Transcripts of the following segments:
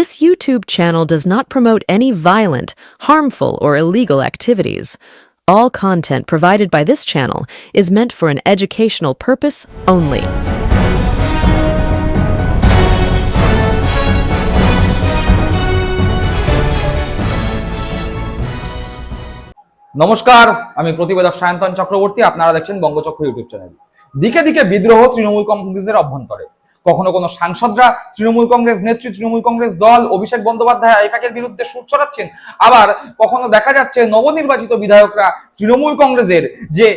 This YouTube channel does not promote any violent, harmful, or illegal activities. All content provided by this channel is meant for an educational purpose only. নমস্কার, আমি প্রতিবেদক সায়ন্তন চক্রবর্তী। আপনারা দেখছেন বঙ্গচক্র YouTube channel. দিকে দিকে বিদ্রোহ তৃণমূল কংগ্রেসের অভ্যন্তরে। কখনো কোনো সাংসদরা তৃণমূল কংগ্রেস নেত্রী, তৃণমূল কংগ্রেস দল, অভিষেক বন্দ্যোপাধ্যায় আইপ্যাকের বিরুদ্ধে সুর চড়াচ্ছেন। আবার কখনো দেখা যাচ্ছে নবনির্বাচিত বিধায়করা তৃণমূল কংগ্রেসের যে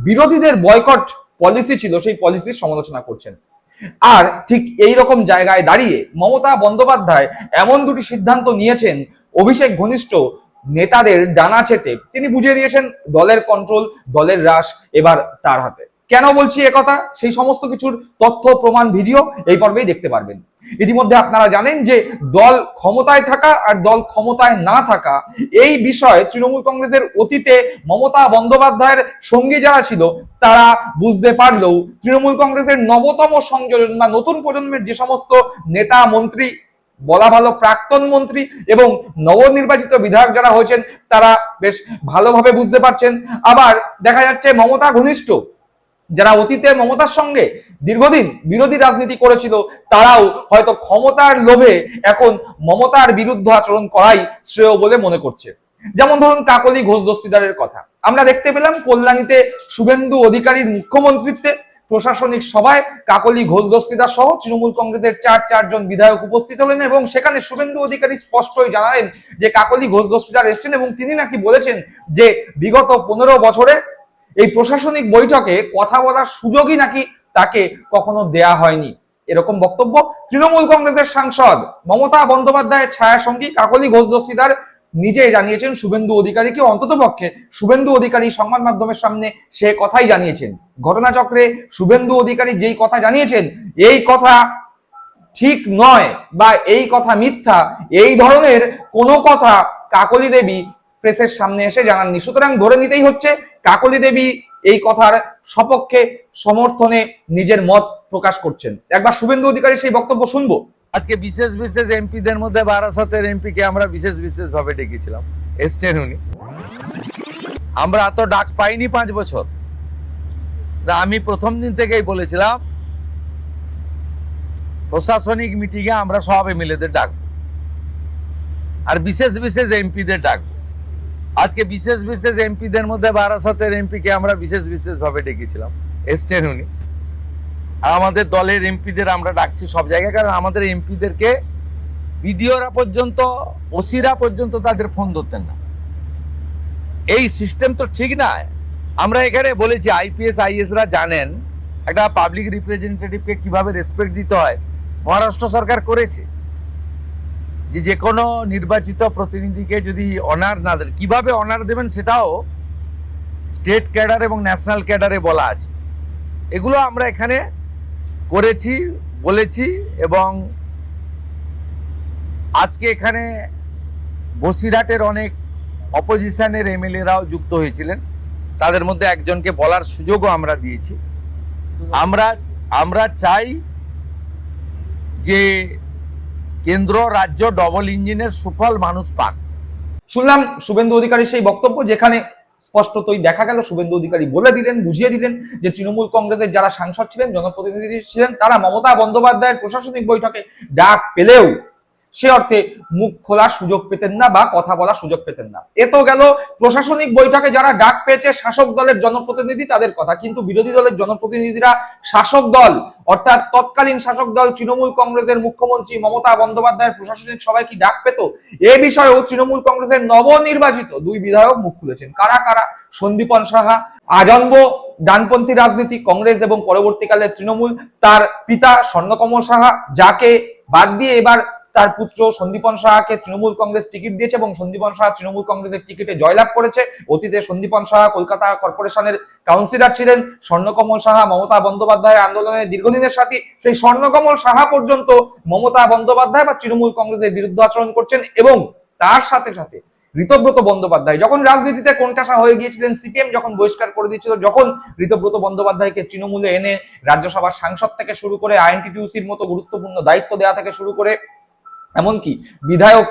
বিরোধীদের বয়কট পলিসি ছিল সেই পলিসির সমালোচনা করছেন। আর ঠিক এই রকম জায়গায় দাঁড়িয়ে মমতা বন্দ্যোপাধ্যায় এমন দুটি সিদ্ধান্ত নিয়েছেন অভিষেক ঘনিষ্ঠ নেতাদের ডানা ছেটে। তিনি বুঝিয়ে দিয়েছেন দলের কন্ট্রোল, দলের রাশ এবার তার হাতে। কেন বলছি একথা, সেই সমস্ত কিছুর তথ্য প্রমাণ ভিডিও এই পর্বেই দেখতে পারবেন। ইতিমধ্যে আপনারা জানেন যে দল ক্ষমতায় থাকা আর দল ক্ষমতায় না থাকা এই বিষয়ে তৃণমূল কংগ্রেসের অতীতে মমতা বন্দ্যোপাধ্যায়ের সঙ্গী যারা ছিল তারা বুঝতে পারলেও তৃণমূল কংগ্রেসের নবতম সংযোজন বা নতুন প্রজন্মের যে সমস্ত নেতা মন্ত্রী, বলা ভালো প্রাক্তন মন্ত্রী এবং নবনির্বাচিত বিধায়ক যারা হয়েছেন তারা বেশ ভালোভাবে বুঝতে পারছেন। আবার দেখা যাচ্ছে মমতা ঘনিষ্ঠ যারা অতীতে মমতার সঙ্গে দীর্ঘদিন বিরোধী রাজনীতি করেছিল তারাও হয়তো ক্ষমতার লোভে এখন মমতার বিরুদ্ধে আচরণ করাই শ্রেয় বলে মনে করছে। যেমন ধরুন কাকলি ঘোষ দস্তিদারের কথা আমরা দেখতে পেলাম কল্যাণীতে শুভেন্দু অধিকারীর মুখ্যমন্ত্রীত্বে প্রশাসনিক সভায় কাকলি ঘোষ দস্তিদার সহ তৃণমূল কংগ্রেসের চারজন বিধায়ক উপস্থিত হলেন এবং সেখানে শুভেন্দু অধিকারী স্পষ্টই জানালেন যে কাকলি ঘোষ দস্তিদার এসেছেন এবং তিনি নাকি বলেছেন যে বিগত 15 বছরে এই প্রশাসনিক বৈঠকে কথা বলার সুযোগই নাকি তাকে কখনো দেয়া হয়নি। এরকম বক্তব্য তৃণমূল কংগ্রেসের সাংসদ মমতা বন্দ্যোপাধ্যায়ের ছায়া সঙ্গী কাকলি ঘোষ দস্তিদার নিজেই জানিয়েছেন শুভেন্দু অধিকারীকে। অন্তত পক্ষে শুভেন্দু অধিকারী সংবাদ মাধ্যমের সামনে সে কথাই জানিয়েছেন। ঘটনাচক্রে শুভেন্দু অধিকারী যেই কথা জানিয়েছেন এই কথা ঠিক নয় বা এই কথা মিথ্যা, এই ধরনের কোনো কথা কাকলি দেবী প্রেসের সামনে এসে জানাননি। সুতরাং ধরে নিতেই হচ্ছে কাকলি দেবী এই কথার সপক্ষে সমর্থনে নিজের মত প্রকাশ করছেন। একবার শুভেন্দু অধিকারী সেই বক্তব্য শুনবো। আজকে বিশেষ বিশেষ এমপিদের মধ্যে বারাসতের এমপিকে আমরা বিশেষ বিশেষ ভাবে ডেকেছিলাম, এসছেন উনি। আমরা এত ডাক পাইনি 5 বছর। আমি প্রথম দিন থেকেই বলেছিলাম প্রশাসনিক মিটিংয়ে আমরা সব এমএলএদের ডাকবো আর বিশেষ বিশেষ এমপিদের ডাকবো। আজকে বিশেষ বিশেষ এমপিদের মধ্যে বারাসতের এমপিকে আমরা বিশেষ বিশেষ ভাবে ডেকেছিলাম, এসছেন উনি। আর আমাদের দলের এমপিদের আমরা ডাকছি সব জায়গায়, কারণ আমাদের এমপিদেরকে বিডিওরা পর্যন্ত, ওসিরা পর্যন্ত তাদের ফোন ধরতেন না। এই সিস্টেম তো ঠিক না। আমরা এখানে বলেছি আইপিএস আইএসরা জানেন একটা পাবলিক রিপ্রেজেন্টেটিভকে কিভাবে রেসপেক্ট দিতে হয়। মহারাষ্ট্র সরকার করেছে যে কোনো নির্বাচিত প্রতিনিধিকে যদি অনার না দেন, কিভাবে অনার দেবেন সেটাও স্টেট ক্যাডার এবং ন্যাশনাল ক্যাডারে বলা আছে। এগুলো আমরা এখানে করেছি, বলেছি। এবং আজকে এখানে বসিরহাটের অনেক অপোজিশনের এমএলএরাও যুক্ত হয়েছিলেন, তাদের মধ্যে একজনকে বলার সুযোগও আমরা দিয়েছি। আমরা চাই যে কেন্দ্র রাজ্য ডবল ইঞ্জিনের সুফল মানুষ পাক। শুনলাম শুভেন্দু অধিকারী সেই বক্তব্য, যেখানে স্পষ্টতই দেখা গেল শুভেন্দু অধিকারী বলে দিলেন, বুঝিয়ে দিলেন যে তৃণমূল কংগ্রেসের যারা সাংসদ ছিলেন, জনপ্রতিনিধি ছিলেন, তারা মমতা বন্দ্যোপাধ্যায়ের প্রশাসনিক বৈঠকে ডাক পেলেও সে অর্থে মুখ খোলার সুযোগ পেতেন না বা কথা বলার সুযোগ পেতেন না। এ তো গেল প্রশাসনিক বৈঠকে যারা ডাক পেয়েছে শাসক দলের জনপ্রতিনিধি তাদের কথা, কিন্তু বিরোধী দলের জনপ্রতিনিধিরা শাসক দল অর্থাৎ তৎকালীন শাসক দল তৃণমূল কংগ্রেসের মুখ্যমন্ত্রী মমতা বন্দ্যোপাধ্যায়ের প্রশাসনিক সভায় কি ডাক পেত? এ বিষয়েও তৃণমূল কংগ্রেসের নবনির্বাচিত 2 বিধায়ক মুখ খুলেছেন। কারা কারা? সন্দীপন সাহা, আজন্ম ডানপন্থী রাজনীতি কংগ্রেস এবং পরবর্তীকালে তৃণমূল, তার পিতা স্বর্ণকমল সাহা, যাকে বাদ দিয়ে এবার তার পুত্র সন্দীপন সাহাকে তৃণমূল কংগ্রেস টিকিট দিয়েছে এবং সন্দীপন সাহা তৃণমূল কংগ্রেসের টিকিটে জয়লাভ করেছে। অতীতে সন্দীপন সাহা কলকাতা কর্পোরেশনের কাউন্সিলর ছিলেন। স্বর্ণকমল সাহা মমতা বন্দ্যোপাধ্যায় আন্দোলনের দীর্ঘদিনের সাথী। সেই স্বর্ণকমল সাহা পর্যন্ত মমতা বন্দ্যোপাধ্যায় বা তৃণমূল কংগ্রেসের বিরুদ্ধে আচরণ করছেন এবং তার সাথে সাথে ঋতব্রত বন্দ্যোপাধ্যায় যখন রাজনীতিতে কোণঠাসা হয়ে গিয়েছিলেন, সিপিএম যখন বহিষ্কার করে দিয়েছিল, যখন ঋতব্রত বন্দ্যোপাধ্যায়কে তৃণমূলে এনে রাজ্যসভার সাংসদ থেকে শুরু করে আইএনটিটিউসির মতো গুরুত্বপূর্ণ দায়িত্ব দেওয়া থেকে শুরু করে এমনকি বিধায়ক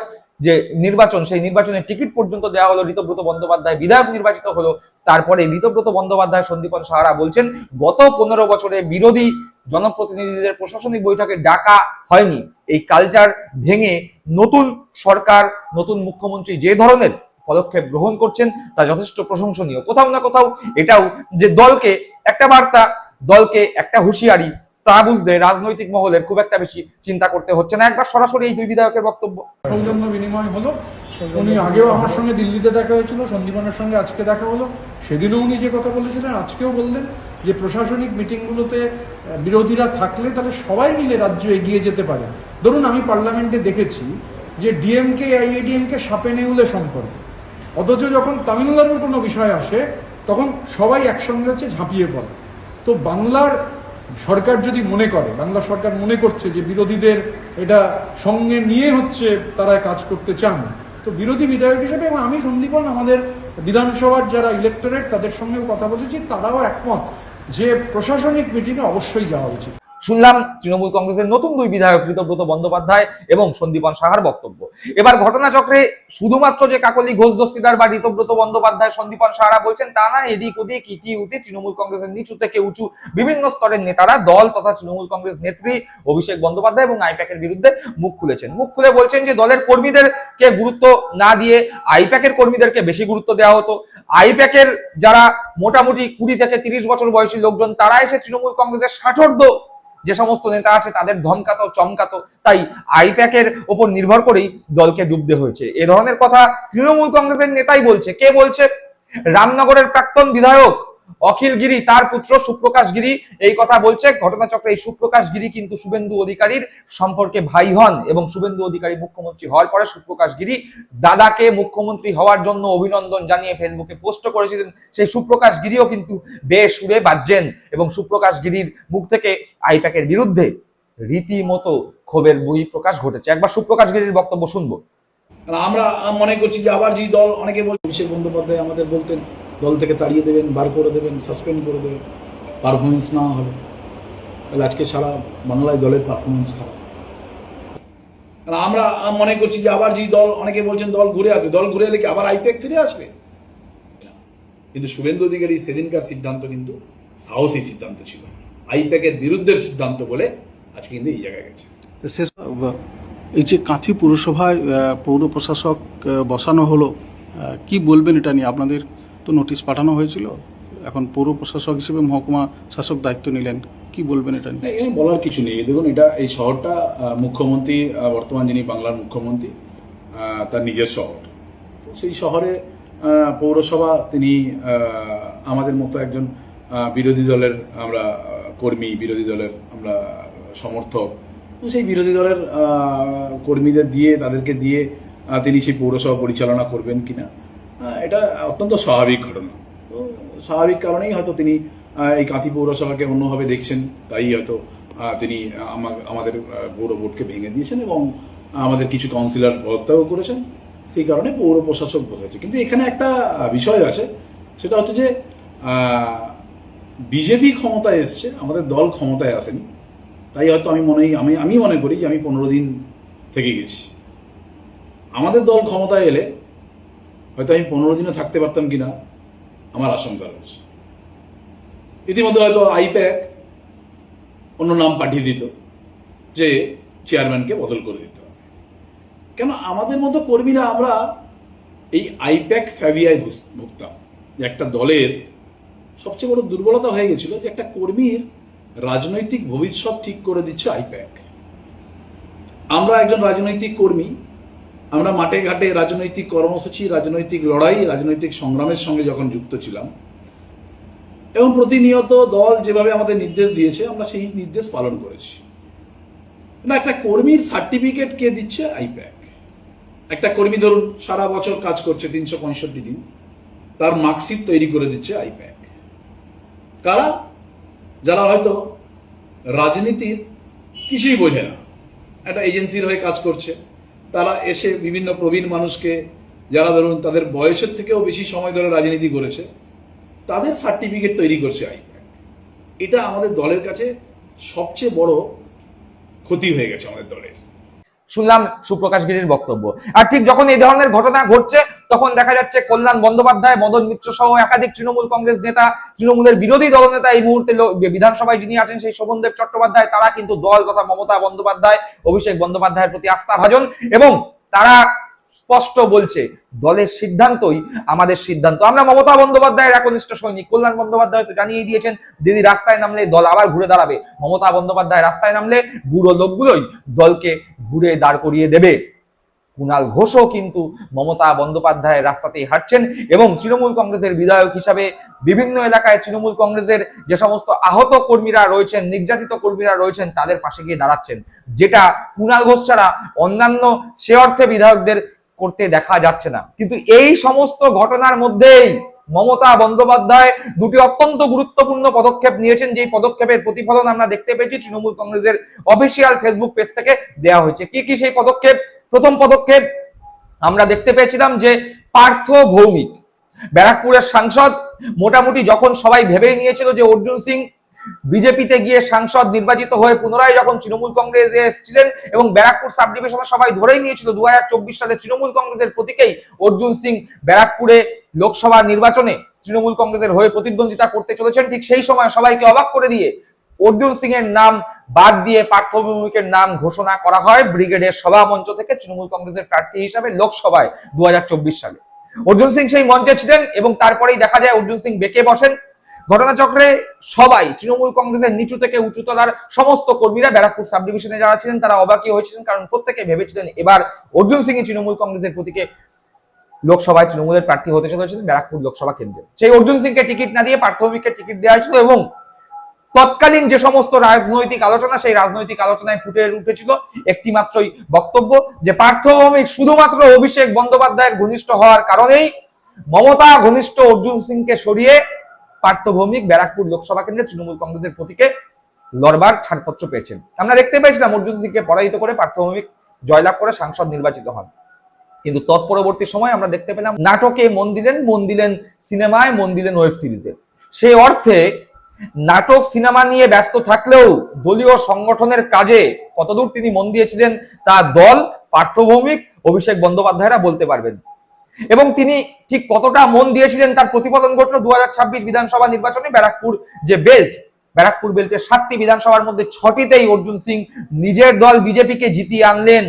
যে নির্বাচন, সেই নির্বাচনের টিকিট পর্যন্ত দেওয়া হলো ঋতব্রত বন্দ্যোপাধ্যায়, বিধায়ক নির্বাচিত হলো। তারপরে ঋতব্রত বন্দ্যোপাধ্যায়, সন্দীপন সাহারা বলছেন গত 15 বছরে বিরোধী জনপ্রতিনিধিদের প্রশাসনিক বৈঠকে ডাকা হয়নি। এই কালচার ভেঙে নতুন সরকার, নতুন মুখ্যমন্ত্রী যে ধরনের পদক্ষেপ গ্রহণ করছেন তা যথেষ্ট প্রশংসনীয়। কোথাও না কোথাও এটাও যে দলকে একটা বার্তা, দলকে একটা হুঁশিয়ারি, তা বুঝতে রাজনৈতিক মহলের খুব একটা বেশি চিন্তা করতে হচ্ছে না। একবার সরাসরি এই দুই বিধায়কের বক্তব্য। সৌজন্য বিনিময় হলো, উনি আগেও আমার সঙ্গে দিল্লিতে দেখা হয়েছিল, সন্দীপনের সঙ্গে আজকে দেখা হলো। সেদিনও উনি যে কথা বলেছিলেন আজকেও বললেন যে প্রশাসনিক মিটিংগুলোতে বিরোধীরা থাকলে তাহলে সবাই মিলে রাজ্য এগিয়ে যেতে পারে। ধরুন আমি পার্লামেন্টে দেখেছি যে ডিএমকে আইএডিএমকে সাপে নেউলে সম্পর্ক, অথচ যখন তামিলনাড়ুর কোনো বিষয় আসে তখন সবাই একসঙ্গে হচ্ছে ঝাঁপিয়ে পড়ে। তো বাংলার সরকার যদি মনে করে, বাংলা সরকার মনে করছে যে বিরোধীদের এটা সঙ্গে নিয়ে হচ্ছে তারা কাজ করতে চান, তো বিরোধী বিধায়ক হিসেবে এবং আমি সন্দীপন আমাদের বিধানসভার যারা ইলেক্টোরেট তাদের সঙ্গেও কথা বলেছি, তারাও একমত যে প্রশাসনিক মিটিংয়ে অবশ্যই যাওয়া উচিত। শুনলাম তৃণমূল কংগ্রেসের নতুন দুই বিধায়ক ঋতব্রত বন্দ্যোপাধ্যায় এবং সন্দীপন সাহার বক্তব্য। এবার ঘটনাচক্রে শুধুমাত্র যে কাকলি ঘোষ দস্তিদার বা ঋতব্রত বন্দ্যোপাধ্যায়, সন্দীপন সাহারা বলছেন তা না, এদিক ওদিক ইতি উতি তৃণমূল কংগ্রেসের নিচু থেকে উঁচু বিভিন্ন স্তরের নেতারা দল তথা তৃণমূল কংগ্রেস নেত্রী অভিষেক বন্দ্যোপাধ্যায় এবং আইপ্যাকের বিরুদ্ধে মুখ খুলেছেন। মুখ খুলে বলছেন যে দলের কর্মীদেরকে গুরুত্ব না দিয়ে আইপ্যাকের কর্মীদেরকে বেশি গুরুত্ব দেওয়া হতো। আইপ্যাকের যারা মোটামুটি 20 থেকে 30 বছর বয়সী লোকজন, তারা এসে তৃণমূল কংগ্রেসের ষাটোর্ধ্ব যে সমস্ত নেতা আছে তাদের ধমকাতো, চমকাতো, তাই আইপ্যাকের ওপর নির্ভর করেই দলকে ডুবতে হয়েছে। এ ধরনের কথা তৃণমূল কংগ্রেসের নেতাই বলছে। কে বলছে? রামনগরের প্রাক্তন বিধায়ক অখিল গিরি, তার পুত্র সুপ্রকাশ গিরি এই কথা বলছে। ঘটনাচক্রে এই সুপ্রকাশ গিরি কিন্তু শুভেন্দু অধিকারীর সম্পর্কে ভাই হন এবং শুভেন্দু অধিকারী মুখ্যমন্ত্রী হওয়ার পরে সুপ্রকাশ গিরি দাদাকে মুখ্যমন্ত্রী হওয়ার জন্য অভিনন্দন জানিয়ে ফেসবুকে পোস্ট করেছিলেন। সেই সুপ্রকাশ গিরিও কিন্তু বেসুরে বাজছেন এবং সুপ্রকাশ গিরির মুখ থেকে আইপ্যাকের বিরুদ্ধে রীতিমতো ক্ষোভের বহিঃপ্রকাশ ঘটেছে। একবার সুপ্রকাশ গিরির বক্তব্য শুনবো। আমরা মনে করছি যে আবার যদি দল, অনেকে বলছে অভিষেক বন্দ্যোপাধ্যায় আমাদের বলতেন দল থেকে তাড়িয়ে দেবেন, বার করে দেবেন, সাসপেন্ড করে দেবেন, পারফরমেন্স না হবে। তাহলে আজকে সারা বাংলায় দলের পারফরমেন্স খারাপ। আমরা মনে করছি যে আবার যদি দল, অনেকে বলছেন দল ঘুরে আসবে, দল ঘুরে এলে কি আবার আইপ্যাক ফিরে আসবে? কিন্তু শুভেন্দু অধিকারী সেদিনকার সিদ্ধান্ত কিন্তু সাহসী সিদ্ধান্ত ছিল, আইপ্যাকের বিরুদ্ধের সিদ্ধান্ত বলে আজকে কিন্তু এই জায়গায় গেছে। শেষ এই যে কাঁথি পুরসভায় পৌর প্রশাসক বসানো হলো, কি বলবেন এটা নিয়ে? আপনাদের তো নোটিশ পাঠানো হয়েছিল, এখন পৌর প্রশাসক হিসেবে মহকুমা শাসক দায়িত্ব নিলেন, কি বলবেন এটা নিয়ে? এখানে বলার কিছু নেই। দেখুন, এটা এই শহরটা মুখ্যমন্ত্রী, বর্তমান যিনি বাংলার মুখ্যমন্ত্রী, তার নিজের শহর। তো সেই শহরে পৌরসভা, তিনি আমাদের মতো একজন বিরোধী দলের আমরা কর্মী, বিরোধী দলের আমরা সমর্থক, তো সেই বিরোধী দলের কর্মীদের দিয়ে, তাদেরকে দিয়ে তিনি সেই পৌরসভা পরিচালনা করবেন কিনা, এটা অত্যন্ত স্বাভাবিক ঘটনা। তো স্বাভাবিক কারণেই হয়তো তিনি এই কাঁথি পৌরসভাকে অন্যভাবে দেখছেন, তাই হয়তো তিনি আমাদের পৌর বোর্ডকে ভেঙে দিয়েছেন এবং আমাদের কিছু কাউন্সিলর পদত্যাগ করেছেন। সেই কারণে পৌর প্রশাসক বসেছে। কিন্তু এখানে একটা বিষয় আছে, সেটা হচ্ছে যে বিজেপি ক্ষমতায় এসছে, আমাদের দল ক্ষমতায় আসেনি। তাই হয়তো আমি মনে করি যে আমি 15 দিন থেকে গেছি। আমাদের দল ক্ষমতায় এলে হয়তো আমি 15 দিনও থাকতে পারতাম কিনা আমার আশঙ্কা রয়েছে। ইতিমধ্যে হয়তো আইপ্যাক অন্য নাম পাঠিয়ে দিত যে চেয়ারম্যানকে বদল করে দিতে হবে। কেন আমাদের মতো কর্মীরা আমরা এই আইপ্যাক ফ্যাবিয়ায় ভুগতাম, যে একটা দলের সবচেয়ে বড় দুর্বলতা হয়ে গেছিল যে একটা কর্মীর রাজনৈতিক ভবিষ্যৎ ঠিক করে দিচ্ছে আইপ্যাক। আমরা একজন রাজনৈতিক কর্মী, আমরা মাঠে ঘাটে রাজনৈতিক কর্মসূচি, রাজনৈতিক লড়াই, রাজনৈতিক সংগ্রামের সঙ্গে যখন যুক্ত ছিলাম এবং প্রতিনিয়ত দল যেভাবে আমাদের নির্দেশ দিয়েছে আমরা সেই নির্দেশ পালন করেছি। না, একটা কর্মীর সার্টিফিকেট কে দিচ্ছে? আইপ্যাক। একটা কর্মী ধরুন সারা বছর কাজ করছে 365 দিন, তার মার্কশিট তৈরি করে দিচ্ছে আইপ্যাক। কারা? যারা হয়তো রাজনীতির কিছুই বোঝে না, একটা এজেন্সির হয়ে কাজ করছে, তারা এসে বিভিন্ন প্রবীণ মানুষকে, যারা ধরুন তাদের বয়সের থেকেও বেশি সময় ধরে রাজনীতি করেছে, তাদের সার্টিফিকেট তৈরি করছে আইপ্যাক। এটা আমাদের দলের কাছে সবচেয়ে বড় ক্ষতি হয়ে গেছে আমাদের দলের। শুনলাম সুপ্রকাশ গিরির বক্তব্য। আর ঠিক যখন এই ধরনের ঘটনা ঘটছে তখন দেখা যাচ্ছে কল্যাণ বন্দ্যোপাধ্যায়, মদন মিত্র সহ একাধিক তৃণমূল কংগ্রেস নেতা, তৃণমূলের বিরোধী দলনেতা এই মুহূর্তে বিধানসভায় যিনি আছেন সেই শোভনদেব চট্টোপাধ্যায়, তারা কিন্তু দল তথা মমতা বন্দ্যোপাধ্যায়, অভিষেক বন্দ্যোপাধ্যায়ের প্রতি আস্থা ভাজন এবং তারা স্পষ্ট বলছে দলের সিদ্ধান্তই আমাদের সিদ্ধান্ত। আমরা মমতা বন্দ্যোপাধ্যায়ের একনিষ্ঠ সৈনিক। কল্যাণ বন্দ্যোপাধ্যায় তো জানিয়ে দিয়েছেন দিদি রাস্তায় নামলে দল আবার ঘুরে দাঁড়াবে। মমতা বন্দ্যোপাধ্যায় রাস্তায় নামলে বুড়ো লোকগুলোই দলকে ঘুরে দাঁড় করিয়ে দেবে। কুণাল ঘোষও কিন্তু মমতা বন্দ্যোপাধ্যায়ের রাস্তাতেই হাঁটছেন এবং তৃণমূল কংগ্রেসের বিধায়ক হিসাবে বিভিন্ন এলাকায় তৃণমূল কংগ্রেসের যে সমস্ত আহত কর্মীরা রয়েছেন, নির্যাতিত কর্মীরা রয়েছেন, তাদের পাশে গিয়ে দাঁড়াচ্ছেন, যেটা কুণাল ঘোষ ছাড়া অন্যান্য সে অর্থে বিধায়কদের করতে দেখা যাচ্ছে না। কিন্তু এই সমস্ত ঘটনার মধ্যেই মমতা বন্দ্যোপাধ্যায় দুটি অত্যন্ত গুরুত্বপূর্ণ পদক্ষেপ নিয়েছেন, যে পদক্ষেপের প্রতিফলন আমরা দেখতে পেয়েছি তৃণমূল কংগ্রেসের অফিসিয়াল ফেসবুক পেজ থেকে দেওয়া হয়েছে। কি কি সেই পদক্ষেপ? প্রথম পদক্ষেপ আমরা দেখতে পেয়েছিলাম যে পার্থ ভৌমিক, ব্যারাকপুরের সাংসদ, মোটামুটি যখন সবাই ভেবেই নিয়েছিল যে অর্জুন সিং বিজেপিতে গিয়ে সাংসদ নির্বাচিত হয়ে পুনরায় যখন তৃণমূল কংগ্রেসে এসেছিলেন এবং ব্যারাকপুর সাব ডিভিশনে সবাই ধরেই নিয়েছিল 2024 সালে তৃণমূল কংগ্রেসের প্রতীকেই অর্জুন সিং ব্যারাকপুরে লোকসভা নির্বাচনে তৃণমূল কংগ্রেসের হয়ে প্রতিদ্বন্দ্বিতা করতে চলেছেন। ঠিক সেই সময় সবাইকে অবাক করে দিয়ে অর্জুন সিং এর নাম বাদ দিয়ে পার্থ ভৌমিকের নাম ঘোষণা করা হয় ব্রিগেডের সভা মঞ্চ থেকে তৃণমূল কংগ্রেসের প্রার্থী হিসাবে লোকসভায় 2024 সালে। অর্জুন সিং সেই মঞ্চে ছিলেন এবং তারপরেই দেখা যায় অর্জুন সিং বেঁকে বসেন। ঘটনাচক্রে সবাই তৃণমূল কংগ্রেসের নিচু থেকে উঁচু তলার সমস্ত কর্মীরা ব্যারাকপুর সাব ডিভিশনে যারা ছিলেন তারা অবাকই হয়েছিলেন, কারণ প্রত্যেকে ভেবেছিলেন এবার অর্জুন সিংই তৃণমূল কংগ্রেসের প্রতীকে লোকসভায় তৃণমূলের প্রার্থী হতে চলেছিলেন ব্যারাকপুর লোকসভা কেন্দ্রে। সেই অর্জুন সিংকে টিকিট না দিয়ে পার্থ ভৌমিককে টিকিট দেওয়া হয়েছিল এবং তৎকালীন যে সমস্ত রাজনৈতিক আলোচনা, সেই রাজনৈতিক আলোচনায় ফুটে উঠেছিল একটি মাত্রই বক্তব্য যে পার্থ ভৌমিক শুধুমাত্র অভিষেক বন্দ্যোপাধ্যায়ের ঘনিষ্ঠ হওয়ার কারণেই মমতা ঘনিষ্ঠ অর্জুন সিংকে সরিয়ে পার্থ ভৌমিক ব্যারাকপুর লোকসভা কেন্দ্রে তৃণমূল কংগ্রেসের প্রতীকে লড়বার ছাড়পত্র পেয়েছেন। আমরা দেখতে পেয়েছিলাম অর্জুন সিংকে পরাজিত করে পার্থ ভৌমিক জয়লাভ করে সাংসদ নির্বাচিত হন। কিন্তু তৎপরবর্তী সময় আমরা দেখতে পেলাম নাটকে মন দিলেন সিনেমায় মন দিলেন ওয়েব সিরিজে। সেই অর্থে নাটক সিনেমা নিয়ে ব্যস্ত থাকলেও দলীয় সংগঠনের কাজে কতদূর তিনি মন দিয়েছিলেন তা দল, পার্থ ভৌমিক, অভিষেক বন্দ্যোপাধ্যায়রা বলতে পারবেন এবং তিনি ঠিক কতটা মন দিয়েছিলেন তার প্রতিফলন ঘটল 2026 বিধানসভা নির্বাচনে। ব্যারাকপুর বেল্টের 7টি বিধানসভার মধ্যে 6টিতেই অর্জুন সিং নিজের দল বিজেপিকে জিতিয়ে আনলেন,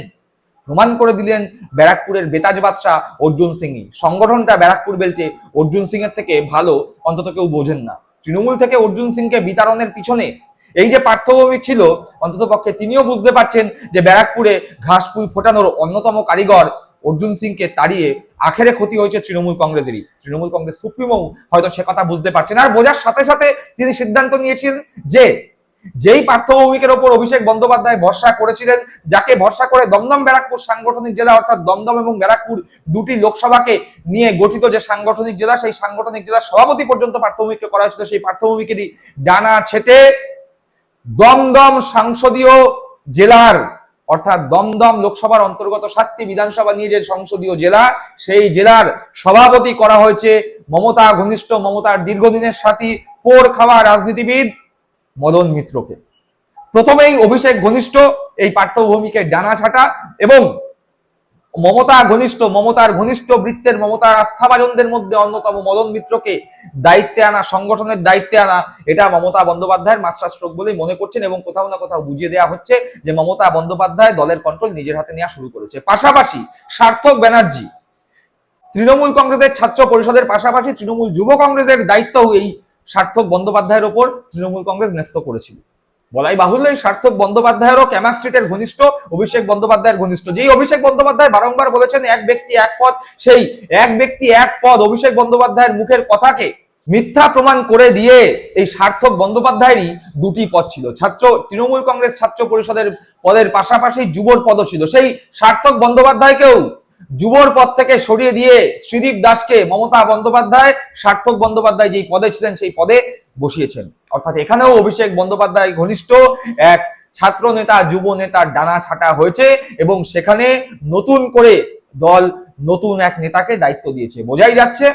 প্রমাণ করে দিলেন ব্যারাকপুরের বেতাজ বাদশাহ অর্জুন সিংই। সংগঠনটা ব্যারাকপুর বেল্টে অর্জুন সিং এর থেকে ভালো অন্তত কেউ বোঝেন না। তৃণমূল থেকে অর্জুন সিংকে বিতাড়নের পিছনে এই যে পার্থ ভৌমিক ছিল, অন্তত পক্ষে তিনিও বুঝতে পারছেন যে ব্যারাকপুরে ঘাস ফুল ফোটানোর অন্যতম কারিগর অর্জুন সিংকে তাড়িয়ে আখেরে ক্ষতি হয়েছে তৃণমূল কংগ্রেসেরই। তৃণমূল কংগ্রেস সুপ্রিমো হয়তো সে কথা বুঝতে পারছেন, আর বোঝার সাথে সাথে তিনি সিদ্ধান্ত নিয়েছিলেন যে যেই পার্থ ভৌমিকের ওপর অভিষেক বন্দ্যোপাধ্যায় ভরসা করেছিলেন, যাকে ভরসা করে দমদম ব্যারাকপুর সাংগঠনিক জেলা, অর্থাৎ দমদম এবং ব্যারাকপুর দুটি লোকসভাকে নিয়ে গঠিত যে সাংগঠনিক জেলা, সেই সাংগঠনিক জেলার সভাপতি পর্যন্ত পার্থ ভৌমিককে করা হয়েছিল, সেই পার্থ ভৌমিকেরই ডানা ছেটে দমদম সংসদীয় জেলার, অর্থাৎ দমদম লোকসভার অন্তর্গত 7টি বিধানসভা নিয়ে যে সংসদীয় জেলা, সেই জেলার সভাপতি করা হয়েছে মমতা ঘনিষ্ঠ, মমতার দীর্ঘদিনের সাথী, পোড় খাওয়া রাজনীতিবিদ মদন মিত্রকে। প্রথমেই অভিষেক ঘনিষ্ঠ এই পার্থ ভৌমিকের ডানা ছাটা এবং মমতার ঘনিষ্ঠ বৃত্তের, মমতার আস্থাভাজনদের মধ্যে অন্যতম মদন মিত্রকে দায়িত্বে আনা, সংগঠনের দায়িত্বে আনা, এটা মমতা বন্দ্যোপাধ্যায়ের মাস্টার স্ট্রোক বলেই মনে করছেন এবং কোথাও না কোথাও বুঝিয়ে দেওয়া হচ্ছে যে মমতা বন্দ্যোপাধ্যায় দলের কন্ট্রোল নিজের হাতে নেওয়া শুরু করেছে। পাশাপাশি সার্থক ব্যানার্জি তৃণমূল কংগ্রেসের ছাত্র পরিষদের পাশাপাশি তৃণমূল যুব কংগ্রেসের দায়িত্বও এই সার্থক বন্দ্যোপাধ্যায়ের ওপর তৃণমূল কংগ্রেস ন্যস্ত করেছিল। বলাই বাহুল্য এই সার্থক বন্দ্যোপাধ্যায়েরও ক্যামাক স্ট্রিটের ঘনিষ্ঠ, অভিষেক বন্দ্যোপাধ্যায়ের ঘনিষ্ঠ। যেই অভিষেক বন্দ্যোপাধ্যায় বারংবার বলেছেন এক ব্যক্তি এক পদ, সেই এক ব্যক্তি এক পদ অভিষেক বন্দ্যোপাধ্যায়ের মুখের কথাকে মিথ্যা প্রমাণ করে দিয়ে এই সার্থক বন্দ্যোপাধ্যায়েরই দুটি পদ ছিল। তৃণমূল কংগ্রেস ছাত্র পরিষদের পদের পাশাপাশি যুবর পদও ছিল। সেই সার্থক বন্দ্যোপাধ্যায়কেও যুবর পদ থেকে সরিয়ে দিয়ে শ্রীদীপ দাসকে মমতা বন্দ্যোপাধ্যায়, সার্থক বন্দ্যোপাধ্যায় যেই পদে ছিলেন সেই পদে বসিয়েছেন। অর্থাৎ এখানেও অভিষেক বন্দ্যোপাধ্যায় ঘনিষ্ঠ এক ছাত্র নেতা, যুব নেতার ডানা ছাটা হয়েছে এবং সেখানে নতুন করে দল নতুন এক নেতাকে দায়িত্ব দিয়েছে। বোঝাই যাচ্ছে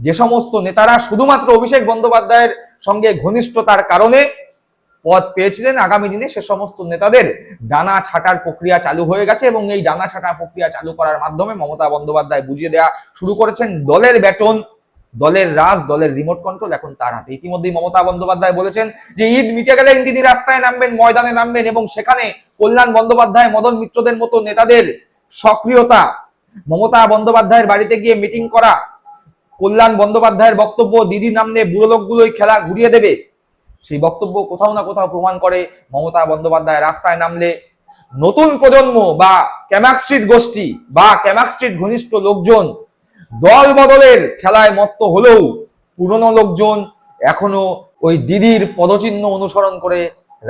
যে সমস্ত নেতারা শুধুমাত্র অভিষেক বন্দ্যোপাধ্যায়ের সঙ্গে ঘনিষ্ঠতার কারণে পদ পেয়েছিলেন, আগামী দিনে সে সমস্ত নেতাদের ডানা ছাটার প্রক্রিয়া চালু হয়ে গেছে এবং এই ডানা ছাটা প্রক্রিয়া চালু করার মাধ্যমে মমতা বন্দ্যোপাধ্যায় বুঝিয়ে দেওয়া শুরু করেছেন দলের ব্যাটন, দলের রাজ, দলের রিমোট কন্ট্রোল এখন তার হাতে। ইতিমধ্যেই মমতা বন্দ্যোপাধ্যায় বলেছেন যে ঈদ মিটে গেলে তিনি রাস্তায় নামবেন, ময়দানে নামবেন এবং সেখানে কল্যাণ বন্দ্যোপাধ্যায়, মদন মিত্রদের মতো নেতাদের সক্রিয়তা, মমতা বন্দ্যোপাধ্যায়ের বাড়িতে গিয়ে মিটিং করা, কল্যাণ বন্দ্যোপাধ্যায়ের বক্তব্য দিদি নামলে বুড়ো লোকগুলোই খেলা ঘুরিয়ে দেবে, সেই বক্তব্য কোথাও না কোথাও প্রমাণ করে মমতা বন্দ্যোপাধ্যায় রাস্তায় নামলে নতুন প্রজন্ম বা ক্যামাক স্ট্রিট গোষ্ঠী বা ক্যামাক স্ট্রিট ঘনিষ্ঠ লোকজন দল বদলের খেলায় মত্ত হলেও পুরনো লোকজন এখনো ওই দিদির পদচিহ্ন অনুসরণ করে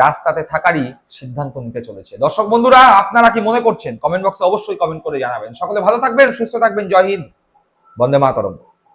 রাস্তাতে থাকারই সিদ্ধান্ত নিতে চলেছে। দর্শক বন্ধুরা, আপনারা কি মনে করছেন? কমেন্ট বক্সে অবশ্যই কমেন্ট করে জানাবেন। সকলে ভালো থাকবেন, সুস্থ থাকবেন। জয় হিন্দ, বন্দে মাতরম।